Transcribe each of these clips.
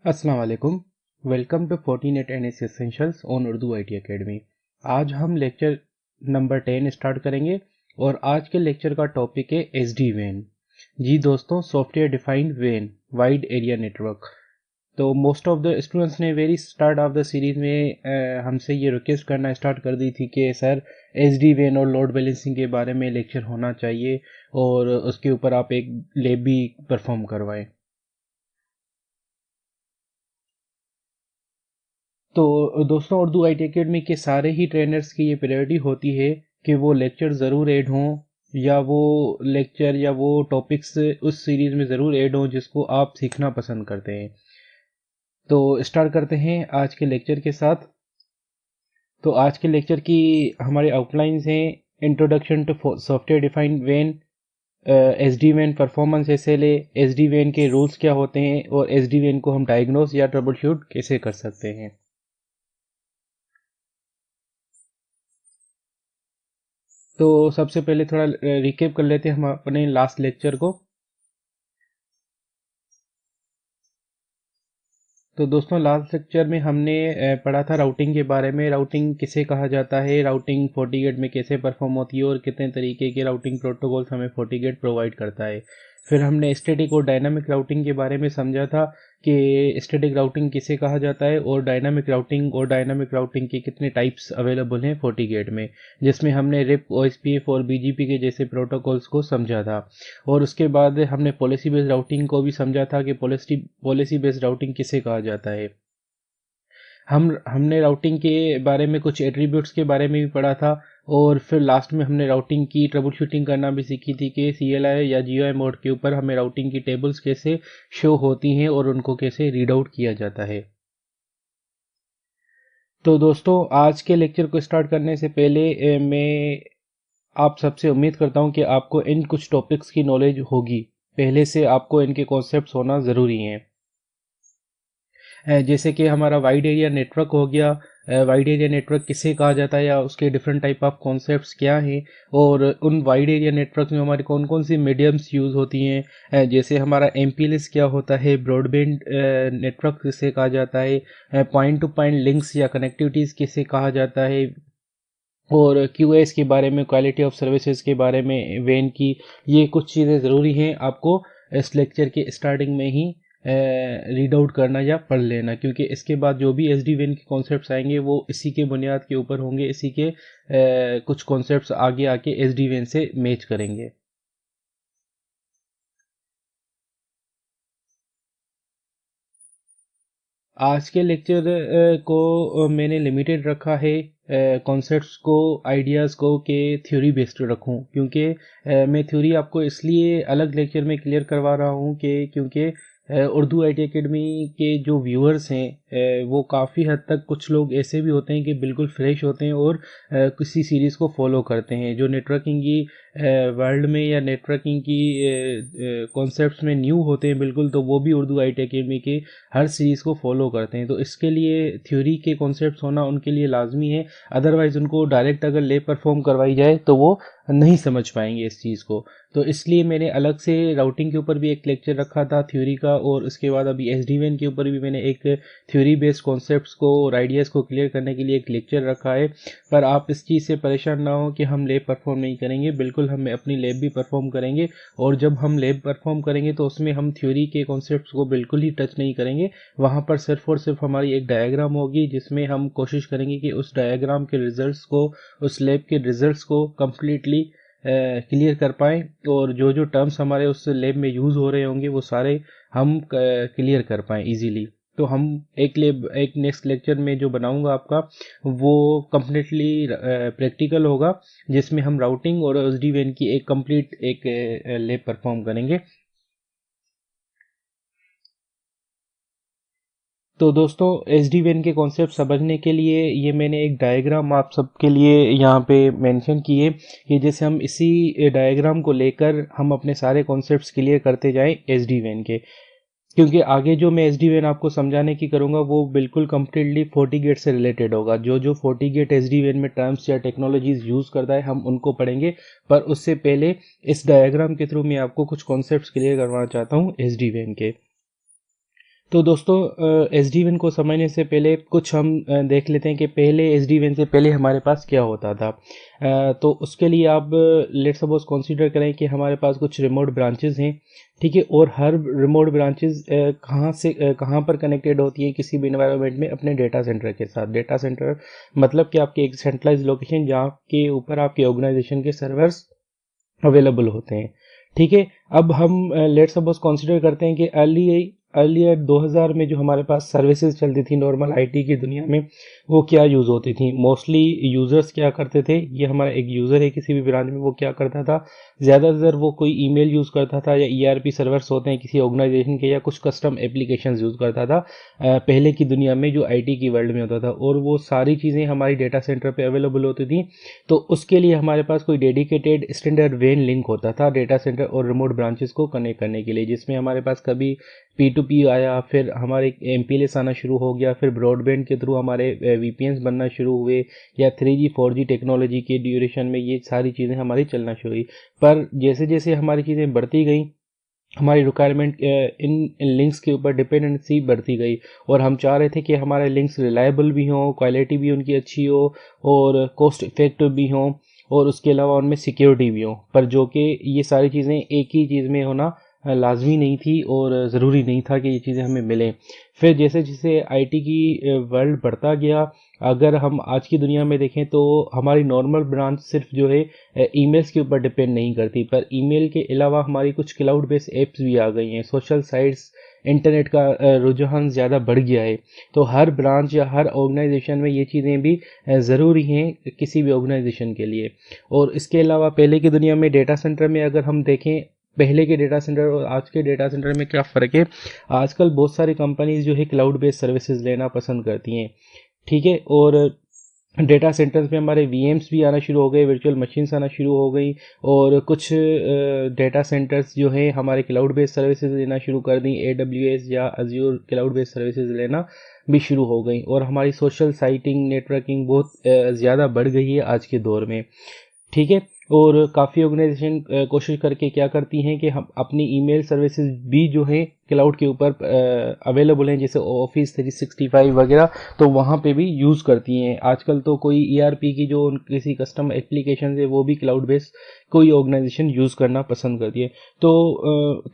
अस्सलाम वालेकुम। Welcome to 14 NS essentials on Urdu IT academy. आज हम लेक्चर नंबर 10 स्टार्ट करेंगे और आज के लेक्चर का टॉपिक है SD WAN। जी दोस्तों, software defined WAN wide area network. तो मोस्ट ऑफ द स्टूडेंट्स ने very start of the series में हमसे ये रिक्वेस्ट करना स्टार्ट कर दी थी कि सर SD WAN और लोड बैलेंसिंग के बारे में लेक्चर होना चाहिए और उसके ऊपर आप एक लैब भी परफॉर्म करवाएं। तो दोस्तों, उर्दू IT अकेडमी के सारे ही ट्रेनर्स की ये प्रायोरिटी होती है कि वो लेक्चर ज़रूर ऐड हों या वो लेक्चर या वो टॉपिक्स उस सीरीज़ में ज़रूर ऐड हों जिसको आप सीखना पसंद करते हैं। तो स्टार्ट करते हैं आज के लेक्चर के साथ। तो आज के लेक्चर की हमारे आउटलाइंस हैं: introduction to software defined WAN, SD WAN performance SLA, SD WAN के रूल्स क्या होते हैं और SD WAN को हम डायग्नोस या ट्रबल शूट कैसे कर सकते हैं। तो सबसे पहले थोड़ा रिकेप कर लेते हैं हम अपने लास्ट लेक्चर को। तो दोस्तों, लास्ट लेक्चर में हमने पढ़ा था राउटिंग के बारे में। राउटिंग किसे कहा जाता है, राउटिंग FortiGate में कैसे परफॉर्म होती है और कितने तरीके के राउटिंग प्रोटोकॉल्स हमें FortiGate प्रोवाइड करता है। फिर हमने स्टैटिक और डायनामिक राउटिंग के बारे में समझा था कि स्टैटिक राउटिंग किसे कहा जाता है और डायनामिक राउटिंग के कितने टाइप्स अवेलेबल हैं FortiGate में, जिसमें हमने रिप, OSPF और BGP के जैसे प्रोटोकॉल्स को समझा था। और उसके बाद हमने पॉलिसी बेस्ड राउटिंग को भी समझा था कि पॉलिसी बेस्ड राउटिंग किसे कहा जाता है। हमने राउटिंग के बारे में कुछ एट्रीब्यूट्स के बारे में भी पढ़ा था और फिर लास्ट में हमने राउटिंग की ट्रबल शूटिंग करना भी सीखी थी कि CLI या GUI मोड के ऊपर हमें राउटिंग की टेबल्स कैसे शो होती हैं और उनको कैसे रीड आउट किया जाता है। तो दोस्तों, आज के लेक्चर को स्टार्ट करने से पहले मैं आप सबसे उम्मीद करता हूं कि आपको इन कुछ टॉपिक्स की नॉलेज होगी। पहले से आपको इनके कॉन्सेप्ट्स होना ज़रूरी हैं। जैसे कि हमारा वाइड एरिया नेटवर्क हो गया। वाइड एरिया नेटवर्क किसे कहा जाता है या उसके डिफरेंट टाइप ऑफ कॉन्सेप्ट्स क्या हैं और उन वाइड एरिया नेटवर्क में हमारी कौन कौन सी मीडियम्स यूज़ होती हैं। जैसे हमारा MPLS क्या होता है, ब्रॉडबैंड नेटवर्क किसे कहा जाता है, पॉइंट टू पॉइंट लिंक्स या कनेक्टिविटीज़ किसे कहा जाता है, और QoS के बारे में, क्वालिटी ऑफ सर्विसेज के बारे में, WAN की, ये कुछ चीज़ें ज़रूरी हैं आपको इस लेक्चर के स्टार्टिंग में ही रीड आउट करना या पढ़ लेना, क्योंकि इसके बाद जो भी SD WAN के कॉन्सेप्ट्स आएंगे वो इसी के बुनियाद के ऊपर होंगे। इसी के कुछ कॉन्सेप्ट्स आगे आके SD WAN से मैच करेंगे। आज के लेक्चर को मैंने लिमिटेड रखा है कॉन्सेप्ट्स को, आइडियाज़ को, कि थ्योरी बेस्ड रखूं, क्योंकि मैं थ्योरी आपको इसलिए अलग लेक्चर में क्लियर करवा रहा हूं कि क्योंकि उर्दू IT अकेडमी के जो व्यूअर्स हैं वो काफ़ी हद तक, कुछ लोग ऐसे भी होते हैं कि बिल्कुल फ्रेश होते हैं और किसी सीरीज़ को फॉलो करते हैं, जो नेटवर्किंग की वर्ल्ड में या नेटवर्किंग की कॉन्सेप्ट्स में न्यू होते हैं बिल्कुल, तो वो भी उर्दू IT अकेडमी के हर सीरीज़ को फॉलो करते हैं। तो इसके लिए थ्योरी के कॉन्सेप्ट्स होना उनके लिए लाजमी है, अदरवाइज़ उनको डायरेक्ट अगर ले परफॉर्म करवाई जाए तो वो नहीं समझ पाएंगे इस चीज़ को। तो इसलिए मैंने अलग से राउटिंग के ऊपर भी एक लेक्चर रखा था थ्योरी का, और उसके बाद अभी SD WAN के ऊपर भी मैंने एक थ्योरी बेस्ड कॉन्सेप्ट्स को और आइडियाज़ को क्लियर करने के लिए एक लेक्चर रखा है। पर आप इस चीज़ से परेशान ना हो कि हम लैब परफॉर्म नहीं करेंगे, बिल्कुल हम अपनी लैब भी परफॉर्म करेंगे। और जब हम लैब परफॉर्म करेंगे तो उसमें हम थ्योरी के कॉन्सेप्ट्स को बिल्कुल ही टच नहीं करेंगे। वहाँ पर सिर्फ और सिर्फ हमारी एक डायग्राम होगी जिसमें हम कोशिश करेंगे कि उस डायग्राम के रिजल्ट्स को, उस लैब के रिजल्ट्स को कम्प्लीटली क्लियर कर पाएँ, और जो जो टर्म्स हमारे उस लैब में यूज़ हो रहे होंगे वो सारे हम क्लियर कर पाएँ इजीली। तो हम एक नेक्स्ट लेक्चर में जो बनाऊंगा आपका, वो कम्प्लीटली प्रैक्टिकल होगा, जिसमें हम राउटिंग और SD WAN की एक कंप्लीट एक लैब परफॉर्म करेंगे। तो दोस्तों, SD WAN के कॉन्सेप्ट समझने के लिए ये मैंने एक डायग्राम आप सबके लिए यहाँ पे मेंशन की है कि जैसे हम इसी डायग्राम को लेकर हम अपने सारे कॉन्सेप्ट्स क्लियर करते जाएं SD WAN के, क्योंकि आगे जो मैं SD WAN आपको समझाने की करूँगा वो बिल्कुल कम्प्लीटली FortiGate से रिलेटेड होगा। जो जो FortiGate SD WAN में टर्म्स या टेक्नोलॉजीज यूज़ करता है हम उनको पढ़ेंगे, पर उससे पहले इस डायग्राम के थ्रू मैं आपको कुछ कॉन्सेप्ट्स क्लियर करवाना चाहता हूँ SD WAN के। तो दोस्तों एस डी वन को समझने से पहले कुछ हम देख लेते हैं कि पहले एस डी वन से पहले हमारे पास क्या होता था। तो उसके लिए आप लेट सपोज कंसीडर करें कि हमारे पास कुछ रिमोट ब्रांचेस हैं, ठीक है, और हर रिमोट ब्रांचेस कहाँ पर कनेक्टेड होती है किसी भी इन्वायरमेंट में अपने डेटा सेंटर के साथ। डेटा सेंटर मतलब कि आपके एक सेंट्रलाइज लोकेशन जहाँ के ऊपर आपके ऑर्गेनाइजेशन के सर्वर्स अवेलेबल होते हैं, ठीक है। अब हम लेट सपोज कंसीडर करते हैं कि अर्लियर 2000 में जो हमारे पास सर्विसेज चलती थी नॉर्मल आईटी की दुनिया में, वो क्या यूज़ होती थी। मोस्टली यूज़र्स क्या करते थे, ये हमारा एक यूज़र है किसी भी ब्रांच में, वो क्या करता था, ज़्यादातर वो कोई ईमेल यूज़ करता था या ईआरपी सर्वर्स होते हैं किसी ऑर्गेनाइजेशन के, या कुछ कस्टम एप्लीकेशंस यूज़ करता था पहले की दुनिया में जो आईटी की वर्ल्ड में होता था, और वो सारी चीज़ें हमारी डेटा सेंटर पे अवेलेबल होती थी। तो उसके लिए हमारे पास कोई डेडिकेटेड स्टैंडर्ड वेन लिंक होता था डेटा सेंटर और रिमोट ब्रांचेस को कनेक्ट करने के लिए, जिसमें हमारे पास कभी P2P आया, फिर हमारे MPLS आना शुरू हो गया, फिर ब्रॉडबैंड के थ्रू हमारे VPNs बनना शुरू हुए, या 3G 4G टेक्नोलॉजी के ड्यूरेशन में ये सारी चीज़ें हमारी चलना शुरू हुई। पर जैसे जैसे हमारी चीज़ें बढ़ती गई, हमारी रिक्वायरमेंट इन लिंक्स के ऊपर डिपेंडेंसी बढ़ती गई, और हम चाह रहे थे कि हमारे लिंक्स रिलायबल भी हों, क्वालिटी भी उनकी अच्छी हो, और कॉस्ट इफेक्टिव भी हों, और उसके अलावा उनमें सिक्योरिटी भी हो। पर जो कि ये सारी चीज़ें एक ही चीज़ में होना लाजमी नहीं थी और ज़रूरी नहीं था कि ये चीज़ें हमें मिलें। फिर जैसे जैसे आईटी की वर्ल्ड बढ़ता गया, अगर हम आज की दुनिया में देखें तो हमारी नॉर्मल ब्रांच सिर्फ जो है ईमेल्स के ऊपर डिपेंड नहीं करती, पर ईमेल के अलावा हमारी कुछ क्लाउड बेस्ड एप्स भी आ गई हैं, सोशल साइट्स, इंटरनेट का रुझान ज़्यादा बढ़ गया है। तो हर ब्रांच या हर ऑर्गेनाइजेशन में ये चीज़ें भी ज़रूरी हैं किसी भी ऑर्गेनाइजेशन के लिए। और इसके अलावा पहले की दुनिया में डेटा सेंटर में अगर हम देखें, पहले के डेटा सेंटर और आज के डेटा सेंटर में क्या फ़र्क है। आजकल बहुत सारी कंपनीज जो है क्लाउड बेस्ड सर्विसेज लेना पसंद करती हैं, ठीक है, और डेटा सेंटर्स में हमारे VMs भी आना शुरू हो गए, वर्चुअल मशीन्स आना शुरू हो गई, और कुछ डेटा सेंटर्स जो है हमारे क्लाउड बेस्ड सर्विसेज लेना शुरू कर दी, AWS या Azure क्लाउड बेस्ड सर्विसेज लेना भी शुरू हो गई, और हमारी सोशल साइटिंग नेटवर्किंग बहुत ज़्यादा बढ़ गई है आज के दौर में, ठीक है। और काफ़ी ऑर्गेनाइजेशन कोशिश करके क्या करती हैं कि हम अपनी ईमेल सर्विसेज भी जो है क्लाउड के ऊपर अवेलेबल हैं, जैसे ऑफिस 365 वगैरह, तो वहाँ पे भी यूज़ करती हैं। आजकल तो कोई ERP की जो किसी कस्टम एप्लीकेशन है वो भी क्लाउड बेस्ड कोई ऑर्गेनाइजेशन यूज़ करना पसंद करती है। तो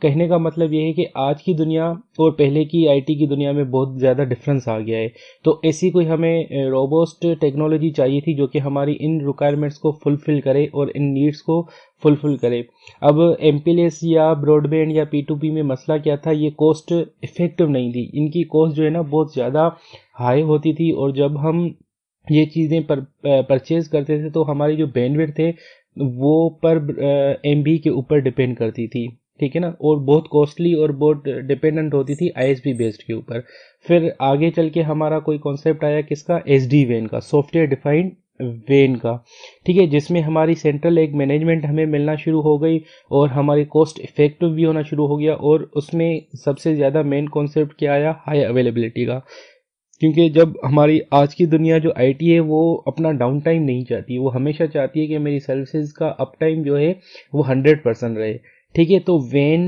कहने का मतलब ये है कि आज की दुनिया और पहले की आईटी की दुनिया में बहुत ज़्यादा डिफरेंस आ गया है। तो ऐसी कोई हमें रोबस्ट टेक्नोलॉजी चाहिए थी जो कि हमारी इन रिक्वायरमेंट्स को फुलफ़िल करे और इन नीड्स को फुलफ़िल करे। अब MPLS या ब्रॉडबैंड या P2P में मसला क्या था, ये कॉस्ट इफ़ेक्टिव नहीं थी। इनकी कॉस्ट जो है ना बहुत ज़्यादा हाई होती थी, और जब हम ये चीज़ें परचेज़ करते थे तो हमारी जो बैंडविड्थ थे वो पर MB के ऊपर डिपेंड करती थी, ठीक है ना, और बहुत कॉस्टली और बहुत डिपेंडेंट होती थी ISP बेस्ड के ऊपर। फिर आगे चल के हमारा कोई कॉन्सेप्ट आया किसका, SD WAN का, सॉफ्टवेयर डिफाइंड वेन का, ठीक है, जिसमें हमारी सेंट्रल एक मैनेजमेंट हमें मिलना शुरू हो गई, और हमारी कॉस्ट इफेक्टिव भी होना शुरू हो गया, और उसमें सबसे ज़्यादा मेन कॉन्सेप्ट क्या आया, हाई अवेलेबिलिटी का। क्योंकि जब हमारी आज की दुनिया जो आईटी है वो अपना डाउन टाइम नहीं चाहती, वो हमेशा चाहती है कि मेरी सर्विसेज का अप टाइम जो है वो 100% रहे, ठीक है। तो वैन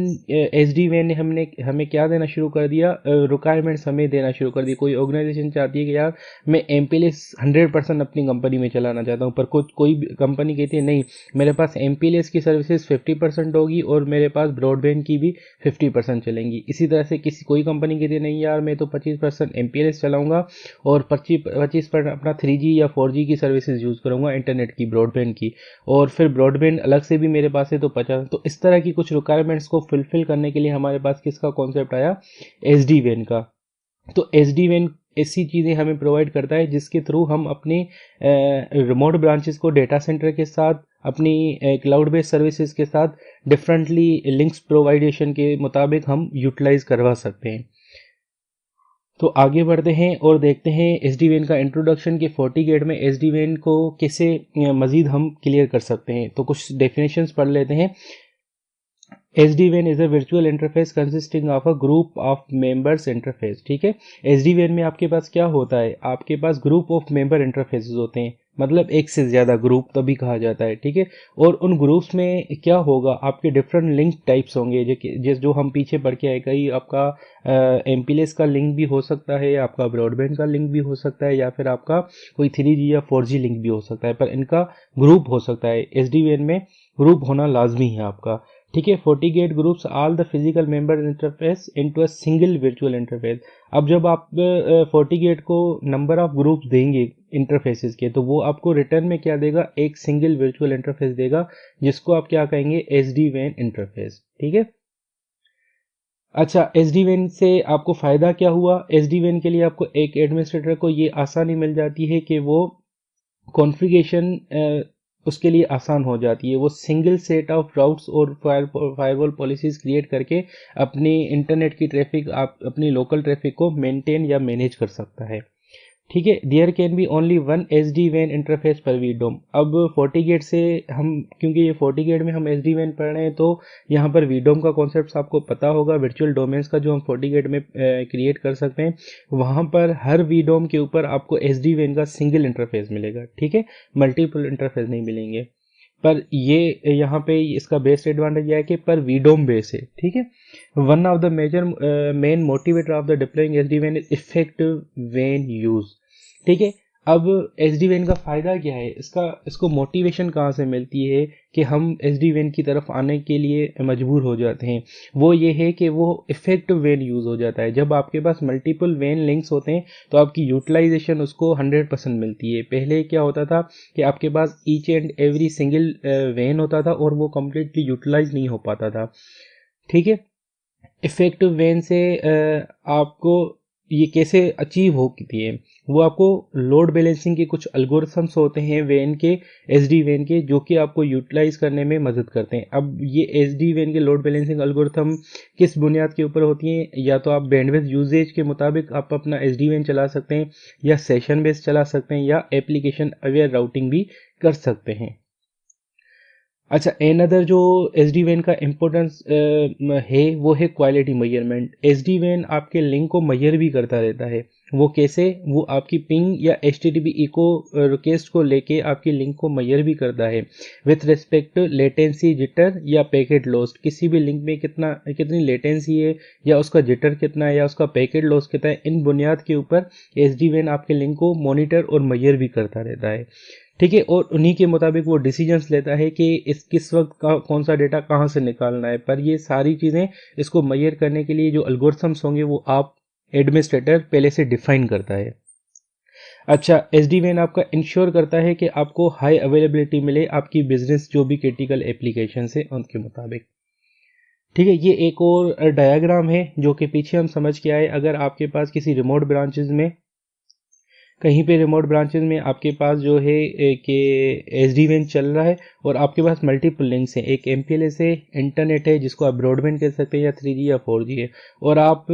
SD वैन ने हमें क्या देना शुरू कर दिया, रिक्वायरमेंट्स हमें देना शुरू कर दी। कोई ऑर्गेनाइजेशन चाहती है कि यार मैं MPLS 100% अपनी कंपनी में चलाना चाहता हूँ, पर कोई कंपनी कहती है नहीं, मेरे पास MPLS की सर्विसेज 50% होगी और मेरे पास ब्रॉडबैंड की भी 50% चलेंगी। इसी तरह से कोई कंपनी कहती है नहीं यार मैं तो 25% MPLS चलाऊंगा और 25% अपना 3G या 4G की सर्विसेज यूज़ करूंगा, इंटरनेट की, ब्रॉडबैंड की, और फिर ब्रॉडबैंड अलग से भी मेरे पास है तो 50। तो इस तरह की कुछ रिक्वायरमेंट्स को फुलफिल करने के लिए हमारे पास किसका कॉन्सेप्ट आया, SD WAN का। तो SD WAN ऐसी चीज़ें हमें प्रोवाइड करता है जिसके थ्रू हम अपने रिमोट ब्रांचेस को डेटा सेंटर के साथ, अपनी क्लाउड बेस्ड सर्विसेज के साथ डिफरेंटली लिंक्स प्रोवाइडेशन के मुताबिक हम यूटिलाइज करवा सकते हैं। तो आगे बढ़ते हैं और देखते हैं SD WAN का इंट्रोडक्शन के 40 में SD WAN को कैसे मज़ीद हम क्लियर कर सकते हैं। तो कुछ डेफिनेशंस पढ़ लेते हैं। SD WAN is a virtual interface consisting of a group of members interface, ठीक है। SD WAN में आपके पास क्या होता है, आपके पास ग्रुप ऑफ मेंबर इंटरफेसेस होते हैं, मतलब एक से ज़्यादा ग्रुप तभी कहा जाता है, ठीक है। और उन ग्रुप्स में क्या होगा, आपके डिफरेंट लिंक टाइप्स होंगे, जो हम पीछे पढ़ के आए, कहीं आपका एमपीएलएस का लिंक भी हो सकता है, आपका ब्रॉडबैंड का लिंक भी हो सकता है, या फिर आपका कोई 3G या 4G लिंक भी हो सकता है, पर इनका ग्रुप हो सकता है। एसडीवीएन में ग्रुप होना लाजमी है आपका, ठीक है। FortiGate groups all the physical member interface into a single virtual interface. अब जब आप FortiGate को नंबर ऑफ ग्रुप्स देंगे इंटरफेसेस के, तो वो आपको रिटर्न में क्या देगा, एक सिंगल वर्चुअल इंटरफेस देगा, जिसको आप क्या कहेंगे, SD-WAN इंटरफेस, ठीक है। अच्छा, SD-WAN से आपको फ़ायदा क्या हुआ? SD-WAN के लिए आपको एक एडमिनिस्ट्रेटर को ये आसानी मिल जाती है कि वो कॉन्फ़िगरेशन उसके लिए आसान हो जाती है। वो सिंगल सेट ऑफ राउट्स और फायरवॉल पॉलिसीज़ क्रिएट करके अपनी इंटरनेट की ट्रैफ़िक, आप अपनी लोकल ट्रैफ़िक को मेंटेन या मैनेज कर सकता है, ठीक है। There can be only one SD-WAN interface पर वीडोम। अब FortiGate से हम, क्योंकि ये FortiGate में हम SD-WAN पढ़ रहे हैं, तो यहाँ पर वीडोम का कॉन्सेप्ट आपको पता होगा, वर्चुअल डोमेन्स का, जो हम FortiGate में क्रिएट कर सकते हैं। वहाँ पर हर वीडोम के ऊपर आपको SD-WAN का सिंगल इंटरफेस मिलेगा, ठीक है, मल्टीपल इंटरफेस नहीं मिलेंगे। पर ये यहाँ पे इसका बेस्ट एडवांटेज यह है कि पर वीडोम बेस है, ठीक है। One of the major main motivator of the deploying SD-WAN is effective WAN use, ठीक है। अब SD-WAN का फायदा क्या है, इसको मोटिवेशन कहाँ से मिलती है कि हम SD-WAN की तरफ आने के लिए मजबूर हो जाते हैं? वो ये है कि वो इफेक्टिव WAN यूज हो जाता है। जब आपके पास मल्टीपल WAN लिंक्स होते हैं तो आपकी यूटिलाइजेशन उसको 100% मिलती है। पहले क्या होता था कि आपके पास each and every single WAN होता था और वो कम्प्लीटली यूटिलाइज नहीं हो पाता था, ठीक है। इफेक्टिव WAN से आपको ये कैसे अचीव होती है, वो आपको लोड बैलेंसिंग के कुछ अल्गोरिथम्स होते हैं WAN के, SD-WAN के, जो कि आपको यूटिलाइज करने में मदद करते हैं। अब ये SD-WAN के लोड बैलेंसिंग अल्गोरिथम किस बुनियाद के ऊपर होती हैं, या तो आप बैंडविड्थ यूजेज के मुताबिक आप अपना SD-WAN चला सकते हैं, या सेशन बेस्ड चला सकते हैं, या एप्लीकेशन अवेयर राउटिंग भी कर सकते हैं। अच्छा, एनदर जो SD-WAN का इम्पोर्टेंस है, वो है क्वालिटी मेजरमेंट। SD-WAN आपके लिंक को मेजर भी करता रहता है। वो कैसे? वो आपकी पिंग या HTTP इको रिक्वेस्ट को लेके आपकी लिंक को मेजर भी करता है with respect to latency, jitter या पैकेट लॉस। किसी भी लिंक में कितनी लेटेंसी है, या उसका जिटर कितना है, या उसका पैकेट लॉस कितना है, इन बुनियाद के ऊपर SD-WAN आपके लिंक को मॉनिटर और मेजर भी करता रहता है, ठीक है। और उन्हीं के मुताबिक वो डिसीजंस लेता है कि इस किस वक्त का कौन सा डेटा कहाँ से निकालना है। पर ये सारी चीज़ें, इसको मेजर करने के लिए जो अल्गोरिथम्स होंगे, वो आप एडमिनिस्ट्रेटर पहले से डिफाइन करता है। अच्छा, SD-WAN आपका इंश्योर करता है कि आपको हाई अवेलेबिलिटी मिले आपकी बिजनेस जो भी क्रिटिकल एप्लीकेशन है उनके मुताबिक, ठीक है। ये एक और डायग्राम है जो कि पीछे हम समझ के आए। अगर आपके पास किसी रिमोट ब्रांचेज में, कहीं पे रिमोट ब्रांचेस में आपके पास जो है कि SD-WAN चल रहा है और आपके पास मल्टीपल लिंक्स हैं, एक MPLS है, इंटरनेट है जिसको आप ब्रॉडबैंड कह सकते हैं, या 3G या 4G है, और आप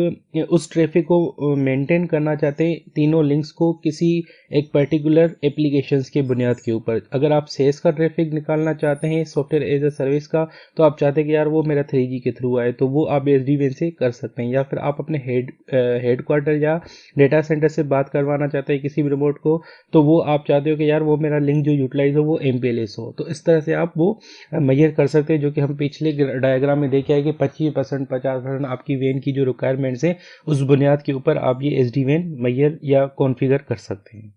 उस ट्रैफिक को मेंटेन करना चाहते हैं, तीनों लिंक्स को किसी एक पर्टिकुलर एप्लीकेशंस के बुनियाद के ऊपर। अगर आप सेस का ट्रैफिक निकालना चाहते हैं, सॉफ्टवेयर एज अ सर्विस का, तो आप चाहते हैं कि यार वो मेरा 3G के थ्रू आए, तो वो आप SD-WAN से कर सकते हैं। या फिर आप अपने हेड क्वार्टर या डेटा सेंटर से बात करवाना चाहते हैं किसी भी रिमोट को, तो वो आप चाहते हो कि यार वो मेरा लिंक जो यूटिलाइज हो वो MPLS हो, तो इस तरह से आप वो मेजर कर सकते हैं। जो कि हम पिछले डायग्राम में देखे आए कि 25%, 50% आपकी WAN की जो रिक्वायरमेंट्स है, उस बुनियाद के ऊपर आप ये SD-WAN मेजर या कॉन्फ़िगर कर सकते हैं।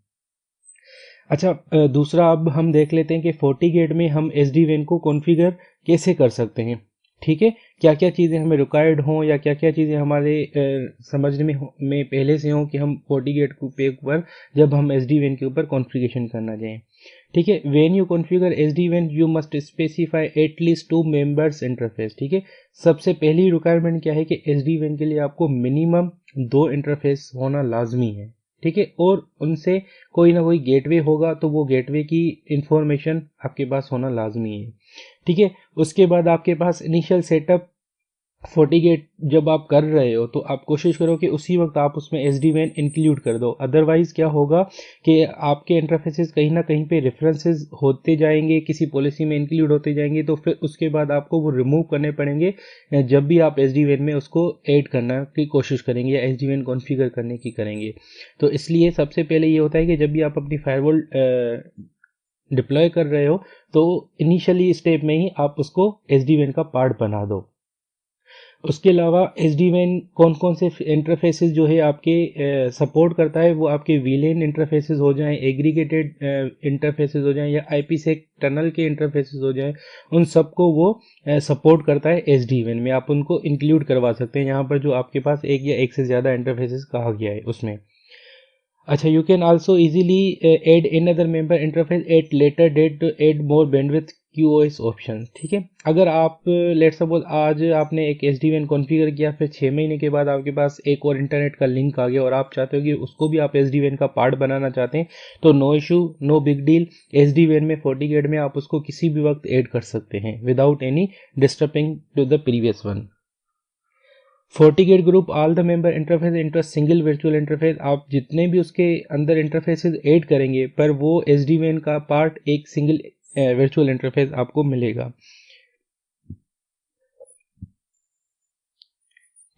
अच्छा, दूसरा अब हम देख लेते हैं कि FortiGate में हम SD-WAN को कॉन्फ़िगर कैसे कर सकते हैं, ठीक है। क्या क्या चीज़ें हमें रिक्वायर्ड हों, या क्या क्या चीज़ें हमारे समझने में पहले से हों कि हम FortiGate पे ऊपर जब हम SD-WAN के ऊपर कॉन्फ़िगरेशन करना चाहें, ठीक है। When you configure SD-WAN you must specify at least 2 members interface, ठीक है। सबसे पहली रिक्वायरमेंट क्या है कि SD-WAN के लिए आपको मिनिमम 2 इंटरफेस होना लाजमी है, ठीक है। और उनसे कोई ना कोई गेटवे होगा, तो वो गेटवे की इंफॉर्मेशन आपके पास होना लाजमी है, ठीक है। उसके बाद आपके पास इनिशियल सेटअप FortiGate जब आप कर रहे हो, तो आप कोशिश करो कि उसी वक्त आप उसमें SD-WAN इंक्लूड कर दो। अदरवाइज क्या होगा कि आपके इंटरफेसेस कहीं ना कहीं पे रेफरेंसेस होते जाएंगे, किसी पॉलिसी में इंक्लूड होते जाएंगे, तो फिर उसके बाद आपको वो रिमूव करने पड़ेंगे जब भी आप SD-WAN में उसको ऐड करना की कोशिश करेंगे, या SD-WAN कॉन्फ़िगर करने की करेंगे। तो इसलिए सबसे पहले ये होता है कि जब भी आप अपनी फायरवॉल डिप्लॉय कर रहे हो तो इनिशियली स्टेप में ही आप उसको SD-WAN का पार्ट बना दो। उसके अलावा SD-WAN कौन कौन से इंटरफेसेस जो है आपके सपोर्ट करता है, वो आपके VLAN इंटरफेसेस हो जाएं, एग्रीगेटेड इंटरफेसेस हो जाएं या IPsec टनल के इंटरफेसेस हो जाएं, उन सबको वो सपोर्ट करता है SD-WAN में। आप उनको इंक्लूड करवा सकते हैं यहाँ पर जो आपके पास एक या एक से ज़्यादा इंटरफेसेस कहा गया है उसमें। अच्छा, you can also easily add another member interface at later date to add more bandwidth QoS option. ठीक है, अगर आप लेट्स सपोज आज आपने एक SD-WAN कॉन्फ़िगर किया, फिर 6 महीने के बाद आपके पास एक और इंटरनेट का लिंक आ गया और आप चाहते हो कि उसको भी आप SD-WAN का पार्ट बनाना चाहते हैं, तो no issue, no big deal. SD-WAN में FortiGate में आप उसको किसी भी वक्त ऐड कर सकते हैं without any disturbing to the previous one. FortiGate group all the member interface into single virtual interface. आप जितने भी उसके अंदर इंटरफेसेस ऐड करेंगे पर वो SD-WAN का पार्ट एक सिंगल वर्चुअल इंटरफेस आपको मिलेगा।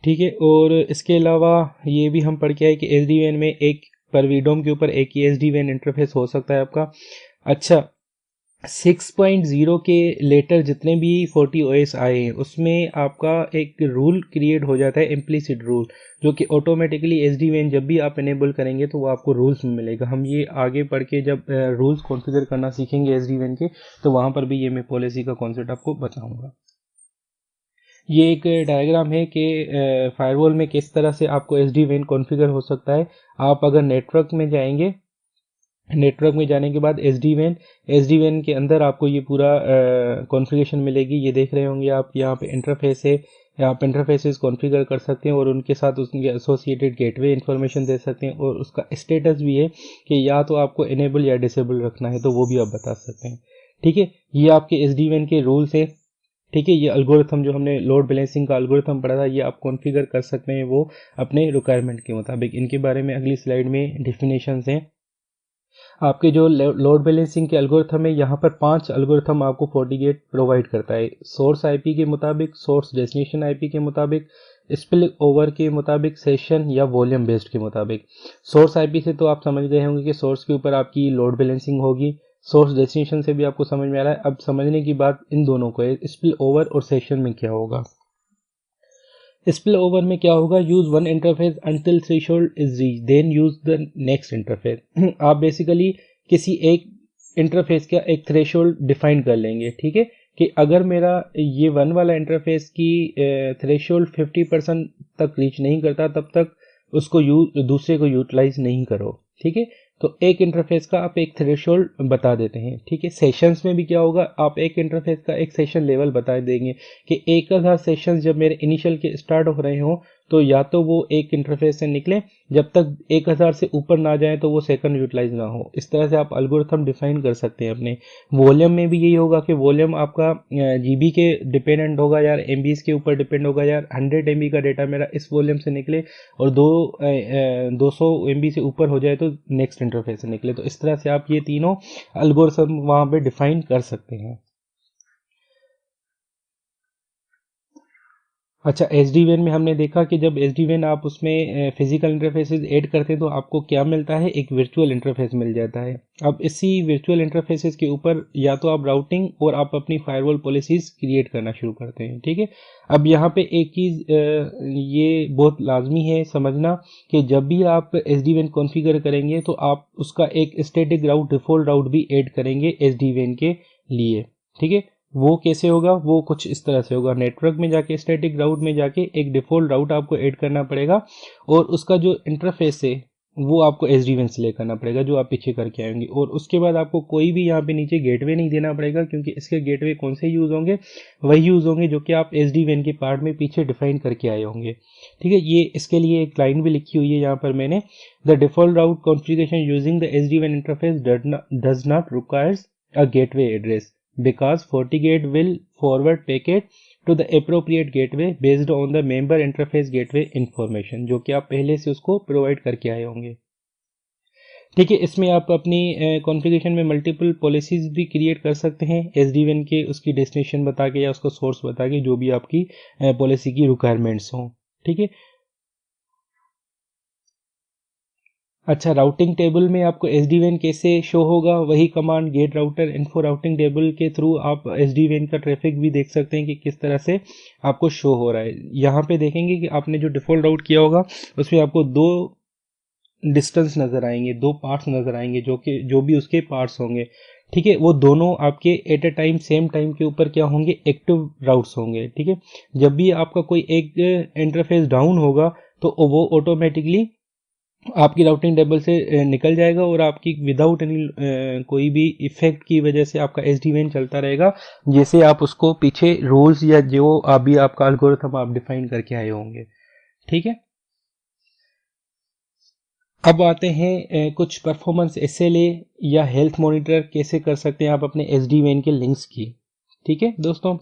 ठीक है, और इसके अलावा ये भी हम पढ़ के आए कि SD-WAN में एक पर वीडोम के ऊपर एक ही SD-WAN इंटरफेस हो सकता है आपका। अच्छा, 6.0 के लेटर जितने भी FortiOS आए हैं उसमें आपका एक रूल क्रिएट हो जाता है, इम्प्लिसिट रूल, जो कि ऑटोमेटिकली SD-WAN जब भी आप इनेबल करेंगे तो वो आपको रूल्स में मिलेगा। हम ये आगे पढ़ के जब रूल्स कॉन्फ़िगर करना सीखेंगे SD-WAN के, तो वहाँ पर भी ये मैं पॉलिसी का कॉन्सेप्ट आपको बताऊँगा। ये एक डायग्राम है कि फायरवॉल में किस तरह से आपको SD-WAN कॉन्फ़िगर हो सकता है। आप अगर नेटवर्क में जाएंगे, नेटवर्क में जाने के बाद SD-WAN के अंदर आपको ये पूरा कॉन्फ़िगरेशन मिलेगी। ये देख रहे होंगे आप, यहाँ पे इंटरफेस है, आप इंटरफेसेस कॉन्फ़िगर कर सकते हैं और उनके साथ उसके एसोसिएटेड गेटवे इन्फॉर्मेशन दे सकते हैं, और उसका स्टेटस भी है कि या तो आपको इनेबल या डिसेबल रखना है, तो वो भी आप बता सकते हैं। ठीक है, ये आपके SD-WAN के रूल्स है। ठीक है, ये एल्गोरिथम जो हमने लोड बैलेंसिंग का एल्गोरिथम पढ़ा था, ये आप कॉन्फ़िगर कर सकते हैं वो अपने रिक्वायरमेंट के मुताबिक। इनके बारे में अगली स्लाइड में डिफिनेशंस हैं। आपके जो लोड बैलेंसिंग के एल्गोरिथम है, यहाँ पर 5 एल्गोरिथम आपको FortiGate प्रोवाइड करता है। सोर्स आईपी के मुताबिक, सोर्स डेस्टिनेशन आईपी के मुताबिक, स्पिल ओवर के मुताबिक, सेशन या वॉल्यूम बेस्ड के मुताबिक। सोर्स आईपी से तो आप समझ गए होंगे कि सोर्स के ऊपर आपकी लोड बैलेंसिंग होगी। सोर्स डेस्टिनेशन से भी आपको समझ में आ रहा है। अब समझने की बात इन दोनों को है, स्पिल ओवर और सेशन में क्या होगा। स्पिल ओवर में क्या होगा, use one interface until threshold is reach, then use the next interface. आप बेसिकली किसी एक इंटरफेस का एक थ्रेशोल्ड डिफाइन कर लेंगे। ठीक है, कि अगर मेरा ये वन वाला इंटरफेस की थ्रेशोल्ड 50% तक रीच नहीं करता, तब तक उसको दूसरे को यूटिलाइज नहीं करो। ठीक है, तो एक इंटरफेस का आप एक थ्रेशोल्ड बता देते हैं। ठीक है, सेशंस में भी क्या होगा, आप एक इंटरफेस का एक सेशन लेवल बता देंगे कि 1000 सेशंस जब मेरे इनिशियल के स्टार्ट हो रहे हों, तो या तो वो एक इंटरफेस से निकले, जब तक 1000 से ऊपर ना जाए तो वो सेकंड यूटिलाइज ना हो। इस तरह से आप एल्गोरिथम डिफाइन कर सकते हैं अपने। वॉल्यूम में भी यही होगा कि वॉल्यूम आपका GB के डिपेंडेंट होगा यार, MBs के ऊपर डिपेंड होगा यार। 100 MB का डेटा मेरा इस वॉल्यूम से निकले और 200 MB से ऊपर हो जाए तो नेक्स्ट इंटरफेस से निकले। तो इस तरह से आप ये तीनों एल्गोरिथम वहाँ पे डिफाइन कर सकते हैं। अच्छा, SD-WAN में हमने देखा कि जब SD-WAN आप उसमें फिजिकल इंटरफेसेस ऐड करते हैं तो आपको क्या मिलता है, एक वर्चुअल इंटरफेस मिल जाता है। अब इसी वर्चुअल इंटरफेसेस के ऊपर या तो आप राउटिंग और आप अपनी फायरवॉल पॉलिसीज क्रिएट करना शुरू करते हैं। ठीक है, अब यहाँ पे एक चीज़ ये बहुत लाजमी है समझना कि जब भी आप SD-WAN कॉन्फ़िगर करेंगे तो आप उसका एक स्टैटिक राउट, डिफ़ॉल्ट राउट भी ऐड करेंगे SD-WAN के लिए। ठीक है, वो कैसे होगा, वो कुछ इस तरह से होगा। नेटवर्क में जाके, स्टैटिक राउट में जाके एक डिफ़ॉल्ट राउट आपको ऐड करना पड़ेगा और उसका जो इंटरफेस है वो आपको SD-WAN से ले करना पड़ेगा, जो आप पीछे करके आएंगे। और उसके बाद आपको कोई भी यहाँ पे नीचे गेटवे नहीं देना पड़ेगा, क्योंकि इसके गेटवे कौन से यूज़ होंगे, वही यूज़ होंगे जो कि आप SD-WAN के पार्ट में पीछे डिफाइन करके आए होंगे। ठीक है, ये इसके लिए एक लाइन भी लिखी हुई है यहाँ पर मैंने, the default route configuration using the SD-WAN interface does not requires a gateway address because FortiGate will forward packet to the appropriate gateway based on the member interface gateway information, जो कि आप पहले से उसको प्रोवाइड करके आए होंगे। ठीक है, इसमें आप अपनी कॉन्फ़िगरेशन में मल्टीपल पॉलिसीज भी क्रिएट कर सकते हैं SD-WAN के, उसकी डेस्टिनेशन बता के या उसका सोर्स बता के, जो भी आपकी पॉलिसी की रिक्वायरमेंट्स हों। ठीक है, अच्छा, राउटिंग टेबल में आपको SD-WAN कैसे शो होगा, वही command get router info routing table के थ्रू आप SD-WAN का ट्रैफिक भी देख सकते हैं कि किस तरह से आपको शो हो रहा है। यहाँ पे देखेंगे कि आपने जो डिफ़ॉल्ट राउट किया होगा उसमें आपको दो डिस्टेंस नज़र आएंगे, दो पार्ट्स नज़र आएंगे, जो भी उसके पार्ट्स होंगे, ठीक है, वो दोनों आपके at a time same time के ऊपर क्या होंगे, एक्टिव राउट्स होंगे। ठीक है, जब भी आपका कोई एक इंटरफेस डाउन होगा तो वो ऑटोमेटिकली आपकी राउटिंग टेबल से निकल जाएगा और आपकी विदाउट एनी कोई भी इफेक्ट की वजह से आपका SD-WAN चलता रहेगा, जैसे आप उसको पीछे रूल्स या जो अभी आपका एल्गोरिथम आप डिफाइन करके आए होंगे। ठीक है, अब आते हैं कुछ परफॉर्मेंस SLA या हेल्थ मॉनिटर कैसे कर सकते हैं आप अपने SD-WAN के लिंक्स की। ठीक है दोस्तों,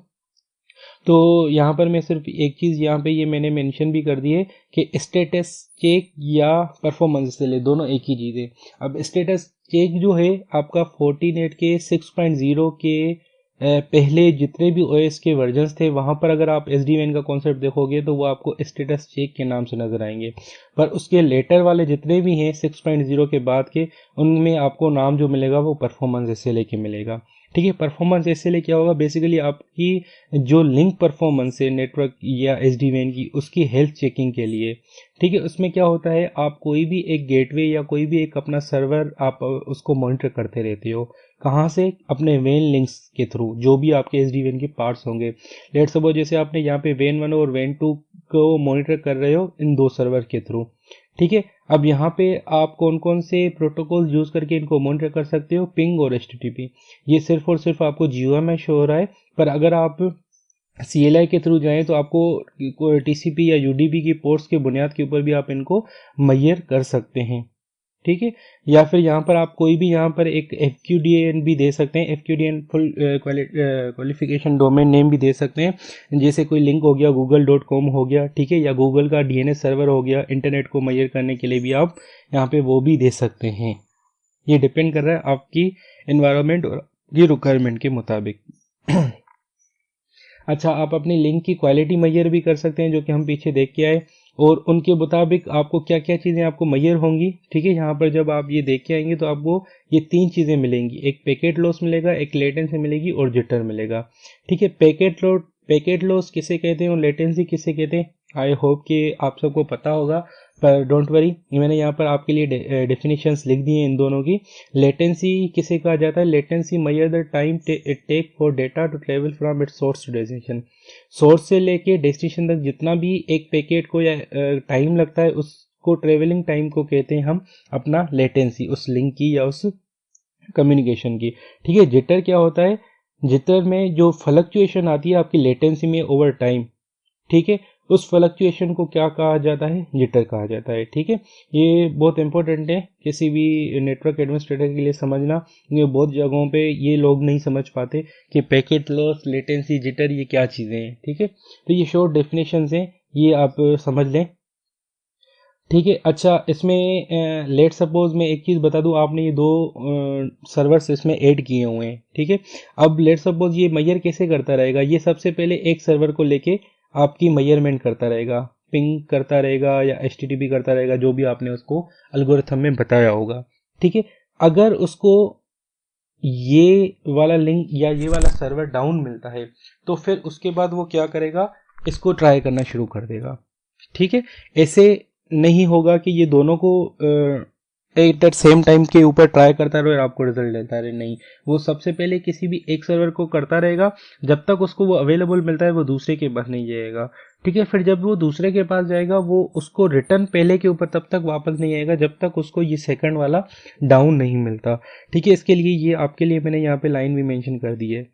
तो यहाँ पर मैं सिर्फ एक चीज़ यहाँ पे ये मैंने मेंशन भी कर दी है कि स्टेटस चेक या परफॉर्मेंस SLA दोनों एक ही चीज़ है। अब स्टेटस चेक जो है आपका फोर्टीनेट के 6.0 के पहले जितने भी OS के वर्जन्स थे वहाँ पर अगर आप SD-WAN का कॉन्सेप्ट देखोगे तो वो आपको स्टेटस चेक के नाम से नज़र आएंगे, पर उसके लेटर वाले जितने भी हैं 6.0 के बाद के, उनमें आपको नाम जो मिलेगा वो परफॉर्मेंस SLA के मिलेगा। ठीक है, परफॉर्मेंस SLA क्या होगा, बेसिकली आपकी जो लिंक परफॉर्मेंस है नेटवर्क या SD-WAN की, उसकी हेल्थ चेकिंग के लिए। ठीक है, उसमें क्या होता है, आप कोई भी एक गेटवे या कोई भी एक अपना सर्वर आप उसको मॉनिटर करते रहते हो, कहाँ से, अपने वेन लिंक्स के थ्रू, जो भी आपके SD-WAN के पार्ट्स होंगे। लेट्स सपोज जैसे आपने यहाँ पे वेन 1 और वेन 2 को मॉनिटर कर रहे हो इन दो सर्वर के थ्रू। ठीक है, अब यहाँ पे आप कौन कौन से प्रोटोकॉल यूज करके इनको मॉनिटर कर सकते हो, पिंग और HTTP। ये सिर्फ और सिर्फ आपको GUI में शो हो रहा है, पर अगर आप CLI के थ्रू जाएं तो आपको TCP या UDP की पोर्ट्स के बुनियाद के ऊपर भी आप इनको मैयर कर सकते हैं। ठीक है, या फिर यहाँ पर आप कोई भी यहाँ पर एक FQDN भी दे सकते हैं, FQDN full qualification domain name भी दे सकते हैं, जैसे कोई लिंक हो गया google.com हो गया। ठीक है, या गूगल का DNS सर्वर हो गया, इंटरनेट को मैयर करने के लिए भी आप यहाँ पे वो भी दे सकते हैं। ये डिपेंड कर रहा है आपकी एनवायरनमेंट और ये रिक्वायरमेंट के मुताबिक। अच्छा, आप अपनी लिंक की क्वालिटी मैयर भी कर सकते हैं, जो कि हम पीछे देख के आए, और उनके मुताबिक आपको क्या क्या चीज़ें आपको मैयर होंगी। ठीक है, यहाँ पर जब आप ये देख के आएंगे तो आपको ये तीन चीज़ें मिलेंगी, एक पैकेट लॉस मिलेगा, एक लेटेंसी मिलेगी और जिटर मिलेगा। ठीक है, पैकेट लॉस किसे कहते हैं और लेटेंसी किसे कहते हैं, आई होप कि आप सबको पता होगा, पर डोंट वरी, मैंने यहाँ पर आपके लिए डेफिनेशंस लिख दी हैं इन दोनों की। लेटेंसी किसे कहा जाता है, latency measure the time it take for data to travel from its source to destination. Source से लेके डेस्टिनेशन तक जितना भी एक पैकेट को या टाइम लगता है, उसको ट्रेवलिंग टाइम को कहते हैं हम अपना लेटेंसी, उस लिंक की या उस कम्युनिकेशन की। ठीक है, जिटर क्या होता है, जिटर में जो फ्लक्चुएशन आती है आपकी लेटेंसी में ओवर टाइम, ठीक है, उस फ्लक्चुएशन को क्या कहा जाता है, जिटर कहा जाता है। ठीक है, ये बहुत इंपॉर्टेंट है किसी भी नेटवर्क एडमिनिस्ट्रेटर के लिए समझना, क्योंकि बहुत जगहों पे ये लोग नहीं समझ पाते कि पैकेट लॉस, लेटेंसी, जिटर ये क्या चीज़ें हैं। ठीक है, तो ये शॉर्ट डेफिनेशंस हैं, ये आप समझ लें। ठीक है, अच्छा, इसमें लेट सपोज मैं एक चीज़ बता दूं, आपने ये दो सर्वर्स इसमें ऐड किए हुए हैं। ठीक है, अब लेट सपोज ये मैयर कैसे करता रहेगा, ये सबसे पहले एक सर्वर को लेके आपकी मैयरमेंट करता रहेगा, पिंग करता रहेगा या HTTP करता रहेगा, जो भी आपने उसको एल्गोरिथम में बताया होगा। ठीक है, अगर उसको ये वाला लिंक या ये वाला सर्वर डाउन मिलता है तो फिर उसके बाद वो क्या करेगा, इसको ट्राई करना शुरू कर देगा। ठीक है, ऐसे नहीं होगा कि ये दोनों को एट दैट सेम टाइम के ऊपर ट्राई करता रहे और आपको रिजल्ट देता रहे, नहीं, वो सबसे पहले किसी भी एक सर्वर को करता रहेगा, जब तक उसको वो अवेलेबल मिलता है वो दूसरे के पास नहीं जाएगा। ठीक है, फिर जब वो दूसरे के पास जाएगा वो उसको रिटर्न पहले के ऊपर तब तक वापस नहीं आएगा जब तक उसको ये सेकंड वाला डाउन नहीं मिलता। ठीक है, इसके लिए ये आपके लिए मैंने यहाँ पे लाइन भी मेंशन कर दी है,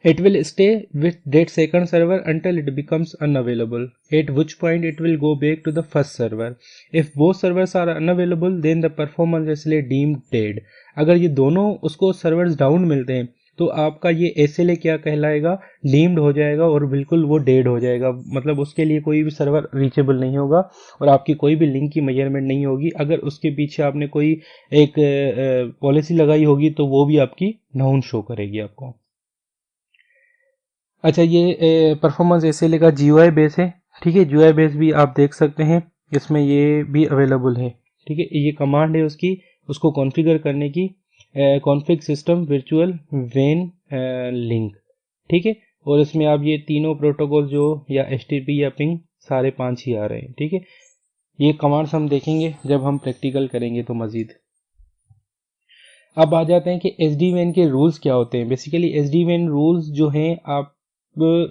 it will stay with that second server until it becomes unavailable, at which point it will go back to the first server. If both servers are unavailable, then the performance is deemed dead. अगर ये दोनों उसको servers down मिलते हैं तो आपका ये SLA क्या कहलाएगा, डीम्ड हो जाएगा और बिल्कुल वो डेड हो जाएगा, मतलब उसके लिए कोई भी सर्वर रीचेबल नहीं होगा और आपकी कोई भी लिंक की मेजरमेंट नहीं होगी। अगर उसके पीछे आपने कोई एक पॉलिसी लगाई होगी तो वो भी आपकी नाउन शो करेगी आपको। अच्छा, ये परफॉर्मेंस SLA का GUI बेस है। ठीक है, GUI बेस भी आप देख सकते हैं, इसमें ये भी अवेलेबल है। ठीक है, ये कमांड है उसकी, उसको कॉन्फ़िगर करने की, config system virtual when link. ठीक है, और इसमें आप ये तीनों प्रोटोकॉल जो या एचटीटीपी या पिंग सारे 5 ही आ रहे हैं। ठीक है, ये कमांड्स हम देखेंगे जब हम प्रैक्टिकल करेंगे तो मज़ीद। अब आ जाते हैं कि एस डी वैन के रूल्स क्या होते हैं। बेसिकली एस डी वैन रूल्स जो हैं, आप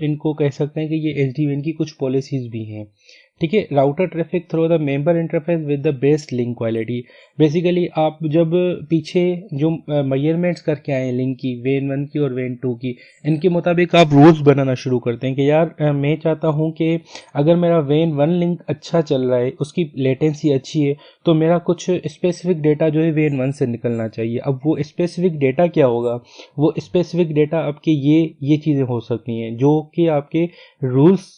इनको कह सकते हैं कि ये एस डी वैन की कुछ पॉलिसीज़ भी हैं। ठीक है, router traffic through the member interface with the best link quality. Basically आप जब पीछे जो मेजरमेंट्स करके आए लिंक की, वेन 1 की और वेन 2 की, इनके मुताबिक आप रूल्स बनाना शुरू करते हैं कि यार मैं चाहता हूं कि अगर मेरा वेन 1 लिंक अच्छा चल रहा है, उसकी लेटेंसी अच्छी है, तो मेरा कुछ स्पेसिफिक डेटा जो है वेन 1 से निकलना चाहिए। अब वो स्पेसिफिक डेटा क्या होगा? वो स्पेसिफिक डेटा आपके ये चीज़ें हो सकती हैं जो कि आपके रूल्स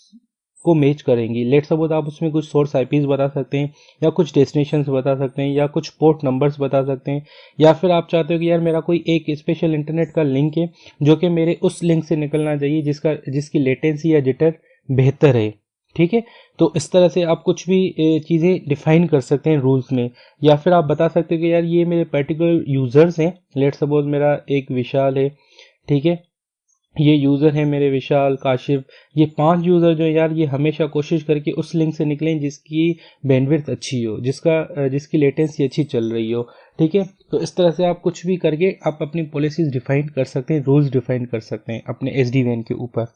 को मैच करेंगी। लेट सपोज आप उसमें कुछ सोर्स आईपीज बता सकते हैं, या कुछ डेस्टिनेशंस बता सकते हैं, या कुछ पोर्ट नंबर्स बता सकते हैं, या फिर आप चाहते हो कि यार मेरा कोई एक स्पेशल इंटरनेट का लिंक है जो कि मेरे उस लिंक से निकलना चाहिए जिसकी लेटेंसी या जिटर बेहतर है। ठीक है, तो इस तरह से आप कुछ भी चीज़ें डिफाइन कर सकते हैं रूल्स में। या फिर आप बता सकते हो कि यार ये मेरे पर्टिकुलर यूजर्स हैं, लेट सपोज मेरा एक विशाल है, ठीक है, ये यूज़र है मेरे विशाल, काशिफ, ये 5 यूज़र जो है यार, ये हमेशा कोशिश करके उस लिंक से निकलें जिसकी बैंडविड्थ अच्छी हो, जिसकी लेटेंसी अच्छी चल रही हो। ठीक है, तो इस तरह से आप कुछ भी करके आप अपनी पॉलिसीज डिफाइन कर सकते हैं, रूल्स डिफाइन कर सकते हैं अपने एसडीवेन के ऊपर।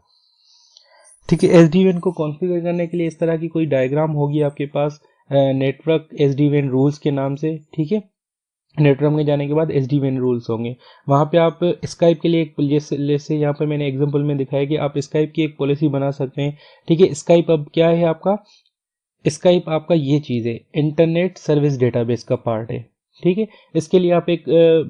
ठीक है, एसडीवेन को कॉन्फ़िगर करने के लिए इस तरह की कोई डायग्राम होगी आपके पास, नेटवर्क एसडीवेन रूल्स के नाम से। ठीक है, नेटवर्क में जाने के बाद एस डी वेन रूल्स होंगे, वहाँ पे आप स्काइप के लिए एक, जैसे यहाँ पर मैंने एग्जांपल में दिखाया कि आप स्काइप की एक पॉलिसी बना सकते हैं। ठीक है, स्काइप अब क्या है आपका? स्काइप आपका ये चीज़ है, इंटरनेट सर्विस डेटाबेस का पार्ट है। ठीक है, इसके लिए आप एक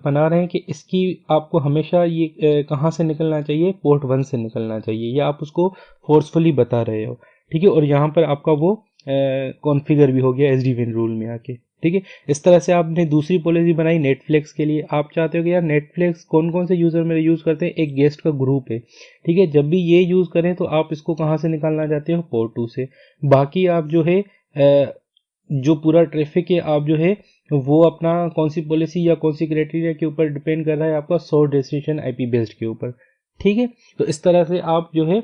बना रहे हैं कि इसकी आपको हमेशा ये कहाँ से निकलना चाहिए, पोर्ट 1 से निकलना चाहिए, या आप उसको फोर्सफुली बता रहे हो। ठीक है, और यहाँ पर आपका वो कॉन्फ़िगर भी हो गया एस डी वेन रूल में आके। ठीक है, इस तरह से आपने दूसरी पॉलिसी बनाई नेटफ्लिक्स के लिए। आप चाहते हो कि यार नेटफ्लिक्स कौन कौन से यूज़र मेरे यूज़ करते हैं, एक गेस्ट का ग्रुप है। ठीक है, जब भी ये यूज़ करें तो आप इसको कहाँ से निकालना चाहते हो, पोर्ट 2 से। बाकी आप जो है जो पूरा ट्रैफिक है, आप जो है वो अपना कौन सी पॉलिसी या कौन सी क्राइटेरिया के ऊपर डिपेंड कर रहा है, आपका सोर्स डेस्टिनेशन आईपी बेस्ड के ऊपर। ठीक है, तो इस तरह से आप जो है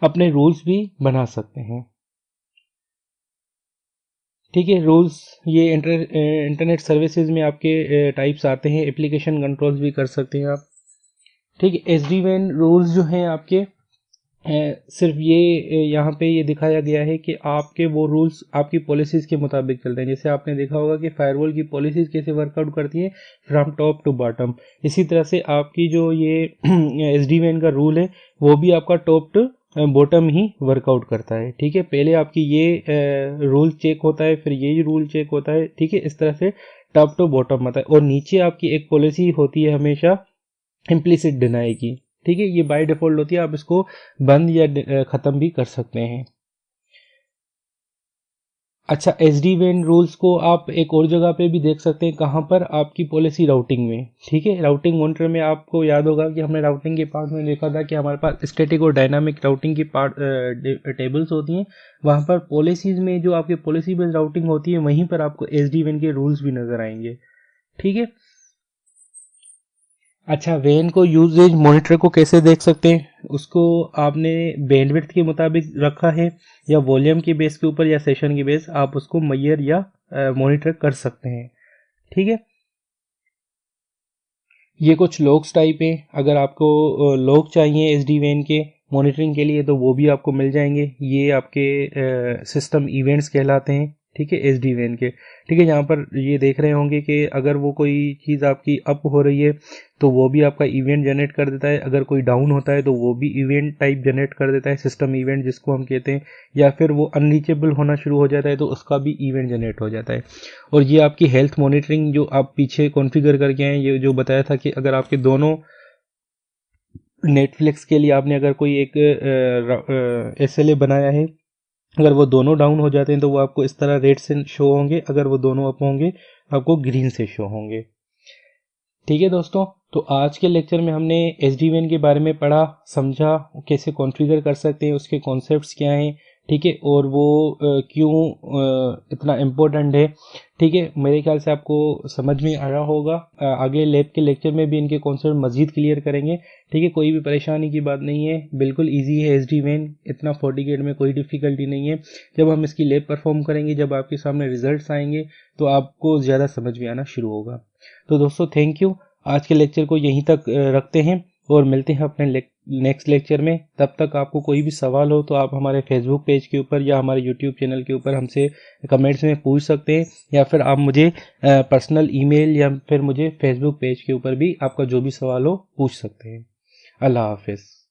अपने रूल्स भी बना सकते हैं। ठीक है, रूल्स ये इंटरनेट सर्विसेज में आपके टाइप्स आते हैं, एप्लीकेशन कंट्रोल्स भी कर सकते हैं आप। ठीक है, एस डी वैन रूल्स जो हैं आपके सिर्फ ये यहाँ पे ये दिखाया गया है कि आपके वो रूल्स आपकी पॉलिसीज़ के मुताबिक चलते हैं। जैसे आपने देखा होगा कि फायरवॉल की पॉलिसीज़ कैसे वर्कआउट करती हैं, फ्रॉम टॉप टू बॉटम। इसी तरह से आपकी जो ये एस डी वैन का रूल है, वो भी आपका टॉप टू बॉटम ही वर्कआउट करता है। ठीक है, पहले आपकी ये रूल चेक होता है, फिर ये रूल चेक होता है। ठीक है, इस तरह से टॉप टू बॉटम आता है, और नीचे आपकी एक पॉलिसी होती है हमेशा इम्प्लिसिट डिनाई की। ठीक है, ये बाय डिफॉल्ट होती है, आप इसको बंद या ख़त्म भी कर सकते हैं। अच्छा, एस डी वेन रूल्स को आप एक और जगह पे भी देख सकते हैं, कहाँ पर? आपकी पॉलिसी राउटिंग में। ठीक है, राउटिंग मॉनिटर में आपको याद होगा कि हमने राउटिंग के पार्ट में देखा था कि हमारे पास स्टैटिक और डायनामिक राउटिंग की पार्ट टेबल्स होती हैं। वहाँ पर पॉलिसीज़ में जो आपकी पॉलिसी बेस्ड राउटिंग होती है, वहीं पर आपको एस डी वेन के रूल्स भी नज़र आएंगे। ठीक है, अच्छा, वेन को यूजेज मॉनिटर को कैसे देख सकते हैं? उसको आपने बैंडविड्थ के मुताबिक रखा है, या वॉल्यूम के बेस के ऊपर, या सेशन के बेस, आप उसको मैयर या मॉनिटर कर सकते हैं। ठीक है, ये कुछ लॉग्स टाइप है। अगर आपको लॉग चाहिए एस डी वैन के मॉनिटरिंग के लिए, तो वो भी आपको मिल जाएंगे। ये आपके सिस्टम इवेंट्स कहलाते हैं। ठीक है, एस डी वैन के। ठीक है, यहाँ पर ये देख रहे होंगे कि अगर वो कोई चीज़ आपकी अप हो रही है तो वो भी आपका इवेंट जनरेट कर देता है, अगर कोई डाउन होता है तो वो भी इवेंट टाइप जनरेट कर देता है, सिस्टम इवेंट जिसको हम कहते हैं। या फिर वो अनरीचेबल होना शुरू हो जाता है तो उसका भी इवेंट जनरेट हो जाता है। और ये आपकी हेल्थ मॉनिटरिंग जो आप पीछे कॉन्फ़िगर करके आए, ये जो बताया था कि अगर आपके दोनों नेटफ्लिक्स के लिए आपने अगर कोई एक SLA बनाया है, अगर वो दोनों डाउन हो जाते हैं तो वो आपको इस तरह रेड से शो होंगे, अगर वो दोनों अप होंगे आपको ग्रीन से शो होंगे। ठीक है दोस्तों, तो आज के लेक्चर में हमने एस डी वैन के बारे में पढ़ा, समझा, कैसे कॉन्फ़िगर कर सकते हैं, उसके कॉन्सेप्ट्स क्या हैं, ठीक है, और वो क्यों इतना इम्पोर्टेंट है। ठीक है, मेरे ख्याल से आपको समझ में आ रहा होगा। आगे लैब के लेक्चर में भी इनके कॉन्सेप्ट मजीद क्लियर करेंगे। ठीक है, कोई भी परेशानी की बात नहीं है, बिल्कुल इजी है SD-WAN, इतना FortiGate में कोई डिफ़िकल्टी नहीं है। जब हम इसकी लैब परफॉर्म करेंगे, जब आपके सामने रिजल्ट्स आएंगे, तो आपको ज़्यादा समझ में आना शुरू होगा। तो दोस्तों थैंक यू, आज के लेक्चर को यहीं तक रखते हैं और मिलते हैं अपने नेक्स्ट लेक्चर में। तब तक आपको कोई भी सवाल हो तो आप हमारे फेसबुक पेज के ऊपर या हमारे यूट्यूब चैनल के ऊपर हमसे कमेंट्स में पूछ सकते हैं, या फिर आप मुझे पर्सनल ईमेल या फिर मुझे फेसबुक पेज के ऊपर भी आपका जो भी सवाल हो पूछ सकते हैं। अल्लाह हाफिज़।